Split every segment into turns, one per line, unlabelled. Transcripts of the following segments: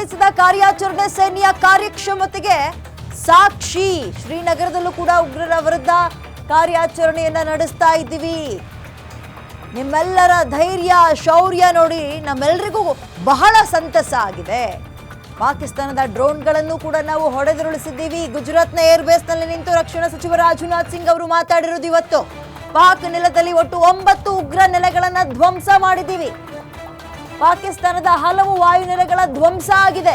ನಡೆಸಿದ ಕಾರ್ಯಾಚರಣೆ ಸೇನೆಯ ಕಾರ್ಯಕ್ಷಮತೆಗೆ ಸಾಕ್ಷಿ. ಶ್ರೀನಗರದಲ್ಲೂ ಕೂಡ ಉಗ್ರರ ವಿರುದ್ಧ ಕಾರ್ಯಾಚರಣೆಯನ್ನ ನಡೆಸ್ತಾ ಇದ್ದೀವಿ. ನಿಮ್ಮೆಲ್ಲರ ಧೈರ್ಯ ಶೌರ್ಯ ನೋಡಿ ನಮ್ಮೆಲ್ಲರಿಗೂ ಬಹಳ ಸಂತಸ ಆಗಿದೆ. ಪಾಕಿಸ್ತಾನದ ಡ್ರೋನ್ಗಳನ್ನು ಕೂಡ ನಾವು ಹೊಡೆದುರುಳಿಸಿದ್ದೀವಿ. ಗುಜರಾತ್ನ ಏರ್ಬೇಸ್ನಲ್ಲಿ ನಿಂತು ರಕ್ಷಣಾ ಸಚಿವ ರಾಜನಾಥ್ ಸಿಂಗ್ ಅವರು ಮಾತಾಡಿರೋದು ಇವತ್ತು. ಪಾಕ್ ನೆಲದಲ್ಲಿ ಒಟ್ಟು 9 ಉಗ್ರ ನೆಲೆಗಳನ್ನು ಧ್ವಂಸ ಮಾಡಿದ್ದೀವಿ. ಪಾಕಿಸ್ತಾನದ ಹಲವು ವಾಯುನೆಲೆಗಳ ಧ್ವಂಸ ಆಗಿದೆ.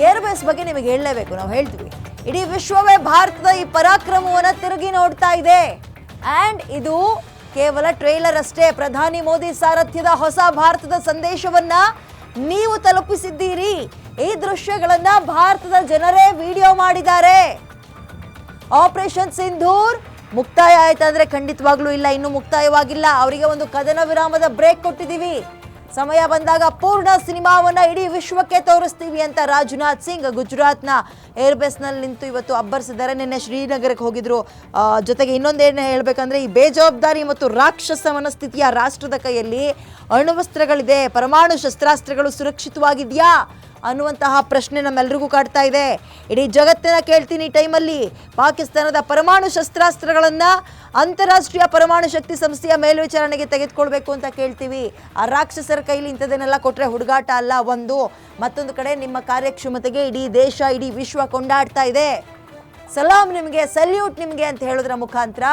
ಏರ್ಬೇಸ್ ಬಗ್ಗೆ ನಿಮಗೆ ಹೇಳಲೇಬೇಕು, ನಾವು ಹೇಳ್ತೀವಿ. ಇಡೀ ವಿಶ್ವವೇ ಭಾರತದ ಈ ಪರಾಕ್ರಮವನ್ನು ತಿರುಗಿ ನೋಡ್ತಾ ಇದೆ. ಅಂಡ್ ಇದು ಕೇವಲ ಟ್ರೇಲರ್ ಅಷ್ಟೇ. ಪ್ರಧಾನಿ ಮೋದಿ ಸಾರಥ್ಯದ ಹೊಸ ಭಾರತದ ಸಂದೇಶವನ್ನ ನೀವು ತಲುಪಿಸಿದ್ದೀರಿ. ಈ ದೃಶ್ಯಗಳನ್ನ ಭಾರತದ ಜನರೇ ವಿಡಿಯೋ ಮಾಡಿದ್ದಾರೆ. ಆಪರೇಷನ್ ಸಿಂಧೂರ್ ಮುಕ್ತಾಯ ಆಯ್ತಂದ್ರೆ ಖಂಡಿತವಾಗ್ಲೂ ಇಲ್ಲ, ಇನ್ನೂ ಮುಕ್ತಾಯವಾಗಿಲ್ಲ. ಅವರಿಗೆ ಒಂದು ಕದನ ವಿರಾಮದ ಬ್ರೇಕ್ ಕೊಟ್ಟಿದ್ದೀವಿ. ಸಮಯ ಬಂದಾಗ ಪೂರ್ಣ ಸಿನಿಮಾವನ್ನ ಇಡೀ ವಿಶ್ವಕ್ಕೆ ತೋರಿಸ್ತೀವಿ ಅಂತ ರಾಜನಾಥ್ ಸಿಂಗ್ ಗುಜರಾತ್ನ ಏರ್ಬೇಸ್ನಲ್ಲಿ ನಿಂತು ಇವತ್ತು ಅಬ್ಬರಿಸಿದ್ದಾರೆ. ನಿನ್ನೆ ಶ್ರೀನಗರಕ್ಕೆ ಹೋಗಿದ್ರು. ಜೊತೆಗೆ ಇನ್ನೊಂದೇನು ಹೇಳಬೇಕಂದ್ರೆ, ಈ ಬೇಜವಾಬ್ದಾರಿ ಮತ್ತು ರಾಕ್ಷಸ ಮನಸ್ಥಿತಿಯ ರಾಷ್ಟ್ರದ ಕೈಯಲ್ಲಿ ಅಣ್ವಸ್ತ್ರಗಳಿದೆ, ಪರಮಾಣು ಶಸ್ತ್ರಾಸ್ತ್ರಗಳು ಸುರಕ್ಷಿತವಾಗಿದೆಯಾ ಅನ್ನುವಂತಹ ಪ್ರಶ್ನೆ ನಮ್ಮೆಲ್ಲರಿಗೂ ಕಾಡ್ತಾ ಇದೆ. ಇಡೀ ಜಗತ್ತಿನ ಕೇಳ್ತೀನಿ ಈ ಟೈಮಲ್ಲಿ ಪಾಕಿಸ್ತಾನದ ಪರಮಾಣು ಶಸ್ತ್ರಾಸ್ತ್ರಗಳನ್ನು ಅಂತಾರಾಷ್ಟ್ರೀಯ ಪರಮಾಣು ಶಕ್ತಿ ಸಂಸ್ಥೆಯ ಮೇಲ್ವಿಚಾರಣೆಗೆ ತೆಗೆದುಕೊಳ್ಬೇಕು ಅಂತ ಕೇಳ್ತೀವಿ. ಆ ರಾಕ್ಷಸರ ಕೈಲಿ ಇಂಥದನ್ನೆಲ್ಲ ಕೊಟ್ಟರೆ ಹುಡುಗಾಟ ಅಲ್ಲ. ಮತ್ತೊಂದು ಕಡೆ ನಿಮ್ಮ ಕಾರ್ಯಕ್ಷಮತೆಗೆ ಇಡೀ ದೇಶ ಇಡೀ ವಿಶ್ವ ಕೊಂಡಾಡ್ತಾ ಇದೆ. ಸಲಾಂ ನಿಮಗೆ, ಸಲ್ಯೂಟ್ ನಿಮಗೆ ಅಂತ ಹೇಳೋದ್ರ ಮುಖಾಂತರ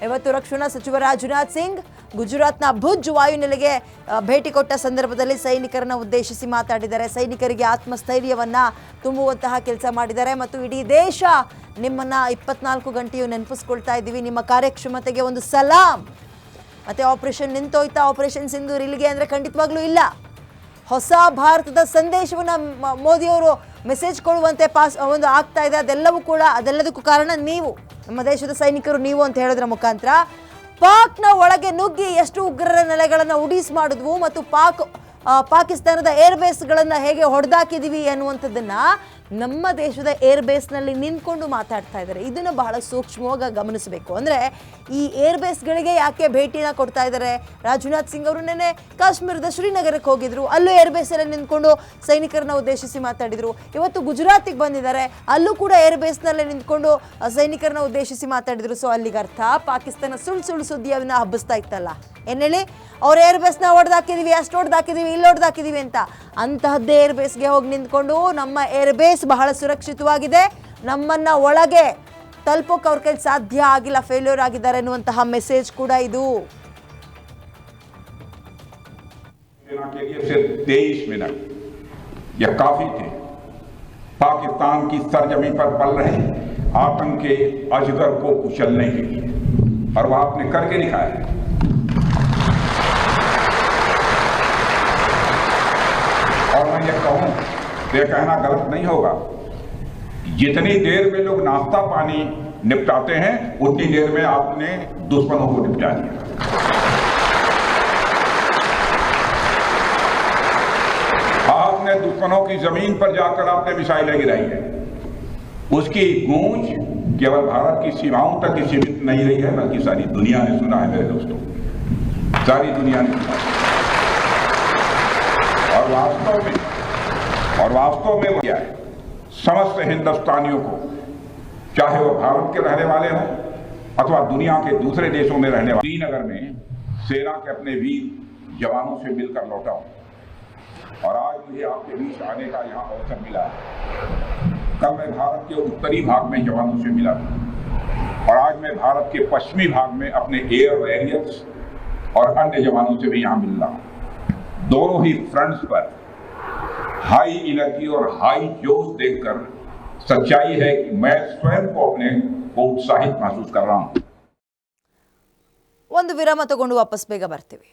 ಇವತ್ತು ರಕ್ಷಣಾ ಸಚಿವ ರಾಜನಾಥ್ ಸಿಂಗ್ ಗುಜರಾತ್ನ ಭುಜ್ ವಾಯುನೆಲೆಗೆ ಭೇಟಿ ಕೊಟ್ಟ ಸಂದರ್ಭದಲ್ಲಿ ಸೈನಿಕರನ್ನು ಉದ್ದೇಶಿಸಿ ಮಾತಾಡಿದ್ದಾರೆ. ಸೈನಿಕರಿಗೆ ಆತ್ಮಸ್ಥೈರ್ಯವನ್ನ ತುಂಬುವಂತಹ ಕೆಲಸ ಮಾಡಿದ್ದಾರೆ. ಮತ್ತು ಇಡೀ ದೇಶ ನಿಮ್ಮನ್ನ 24 ಗಂಟೆಯೂ ನೆನಪಿಸ್ಕೊಳ್ತಾ ಇದ್ದೀವಿ. ನಿಮ್ಮ ಕಾರ್ಯಕ್ಷಮತೆಗೆ ಒಂದು ಸಲಾಂ. ಮತ್ತೆ ಆಪರೇಷನ್ ನಿಂತೋಯ್ತಾ, ಆಪರೇಷನ್ ಸಿಂಧೂರ್ ಇಲ್ಲಿಗೆ ಅಂದರೆ ಖಂಡಿತವಾಗ್ಲೂ ಇಲ್ಲ. ಹೊಸ ಭಾರತದ ಸಂದೇಶವನ್ನು ಮೋದಿಯವರು ಮೆಸೇಜ್ ಕೊಡುವಂತೆ ಒಂದು ಆಗ್ತಾ ಇದೆ. ಅದೆಲ್ಲದಕ್ಕೂ ಕಾರಣ ನೀವು, ನಮ್ಮ ದೇಶದ ಸೈನಿಕರು ನೀವು ಅಂತ ಹೇಳೋದ್ರ ಮುಖಾಂತರ ಪಾಕ್ನ ಒಳಗೆ ನುಗ್ಗಿ ಎಷ್ಟು ಉಗ್ರರ ನೆಲೆಗಳನ್ನು ಉಡೀಸ್ ಮಾಡಿದ್ವು ಮತ್ತು ಪಾಕಿಸ್ತಾನದ ಏರ್ಬೇಸ್ಗಳನ್ನು ಹೇಗೆ ಹೊಡೆದಾಕಿದೀವಿ ಅನ್ನುವಂಥದ್ದನ್ನ ನಮ್ಮ ದೇಶದ ಏರ್ಬೇಸ್ನಲ್ಲಿ ನಿಂತ್ಕೊಂಡು ಮಾತಾಡ್ತಾ ಇದ್ದಾರೆ. ಇದನ್ನು ಬಹಳ ಸೂಕ್ಷ್ಮವಾಗಿ ಗಮನಿಸಬೇಕು. ಅಂದರೆ ಈ ಏರ್ಬೇಸ್ಗಳಿಗೆ ಯಾಕೆ ಭೇಟಿನ ಕೊಡ್ತಾ ಇದ್ದಾರೆ? ರಾಜನಾಥ್ ಸಿಂಗ್ ಅವರು ನೆನ್ನೆ ಕಾಶ್ಮೀರದ ಶ್ರೀನಗರಕ್ಕೆ ಹೋಗಿದ್ರು. ಅಲ್ಲೂ ಏರ್ಬೇಸಲ್ಲಿ ನಿಂತ್ಕೊಂಡು ಸೈನಿಕರನ್ನ ಉದ್ದೇಶಿಸಿ ಮಾತಾಡಿದರು. ಇವತ್ತು ಗುಜರಾತಿಗೆ ಬಂದಿದ್ದಾರೆ, ಅಲ್ಲೂ ಕೂಡ ಏರ್ಬೇಸ್ನಲ್ಲೇ ನಿಂತ್ಕೊಂಡು ಸೈನಿಕರನ್ನ ಉದ್ದೇಶಿಸಿ ಮಾತಾಡಿದರು. ಸೊ ಅಲ್ಲಿಗೆ ಅರ್ಥ ಪಾಕಿಸ್ತಾನ ಸುಳ್ಳು ಸುದ್ದಿಯನ್ನು ಹಬ್ಬಿಸ್ತಾ ಇತ್ತಲ್ಲ. ಏನೇಳಿ ಅವ್ರ ಏರ್ಬೇಸ್ನ ಹೊಡೆದಾಕಿದೀವಿ, ಅಷ್ಟು ಹೊಡೆದಾಕಿದೀವಿ, ಇಲ್ಲಿ ಹೊಡೆದಾಕಿದೀವಿ ಅಂತ. ಅಂತಹದ್ದೇ ಏರ್ಬೇಸ್ಗೆ ಹೋಗಿ ನಿಂತ್ಕೊಂಡು ನಮ್ಮ ಏರ್ಬೇಸ್ ಬಹಳ ಸುರಕ್ಷಿತವಾಗಿದೆ, ನಮ್ಮನ್ನ ಒಳಗೆ ತಲುಪೋಕೆ ಅವ್ರ ಕೈಲಿ ಸಾಧ್ಯ ಆಗಿಲ್ಲ, ಫೇಲ್ಯೂರ್ ಆಗಿದ್ದಾರೆ ಅನ್ನುವಂತಹ ಮೆಸೇಜ್ ಕೂಡ ಇದು.
23 मिनट यह काफी थे पाकिस्तान की सरजमी पर पल रहे आतंक के अजगर को कुचलने के लिए, और वह आपने करके दिखाया है. और मैं ये कहूं, ये कहना गलत नहीं होगा, जितनी देर में लोग नाश्ता पानी निपटाते हैं उतनी देर में आपने दुश्मनों को निपटा दिया. आपने दुश्मनों की जमीन पर जाकर आपने मिसाइलें गिराई है. उसकी गूंज केवल भारत की सीमाओं तक ही सीमित नहीं रही है, बल्कि सारी दुनिया ने सुना है मेरे दोस्तों, सारी दुनिया ने सुना. और वास्तव में वो क्या है, समस्त हिंदुस्तानियों को, चाहे वो भारत के रहने वाले हों अथवा दुनिया के दूसरे देशों में रहने वाले, श्रीनगर में सेना के अपने वीर जवानों से मिलकर लौटा हूं. और आज मुझे आपके बीच आने का यहाँ अवसर मिला है. कल मैं भारत के उत्तरी भाग में जवानों से मिला था, और आज मैं भारत के पश्चिमी भाग में अपने एयर वॉरियर्स और अन्य जवानों से भी यहाँ मिल रहा हूँ. दोनों ही फ्रंट्स पर हाई एनर्जी और हाई जोश देखकर सच्चाई है कि मैं स्वयं को अपने को उत्साहित महसूस कर रहा हूँ.
ಒಂದು ವಿರಾಮ ತಗೊಂಡು ವಾಪಸ್ ಬೇಗ ಬರ್ತೀವಿ.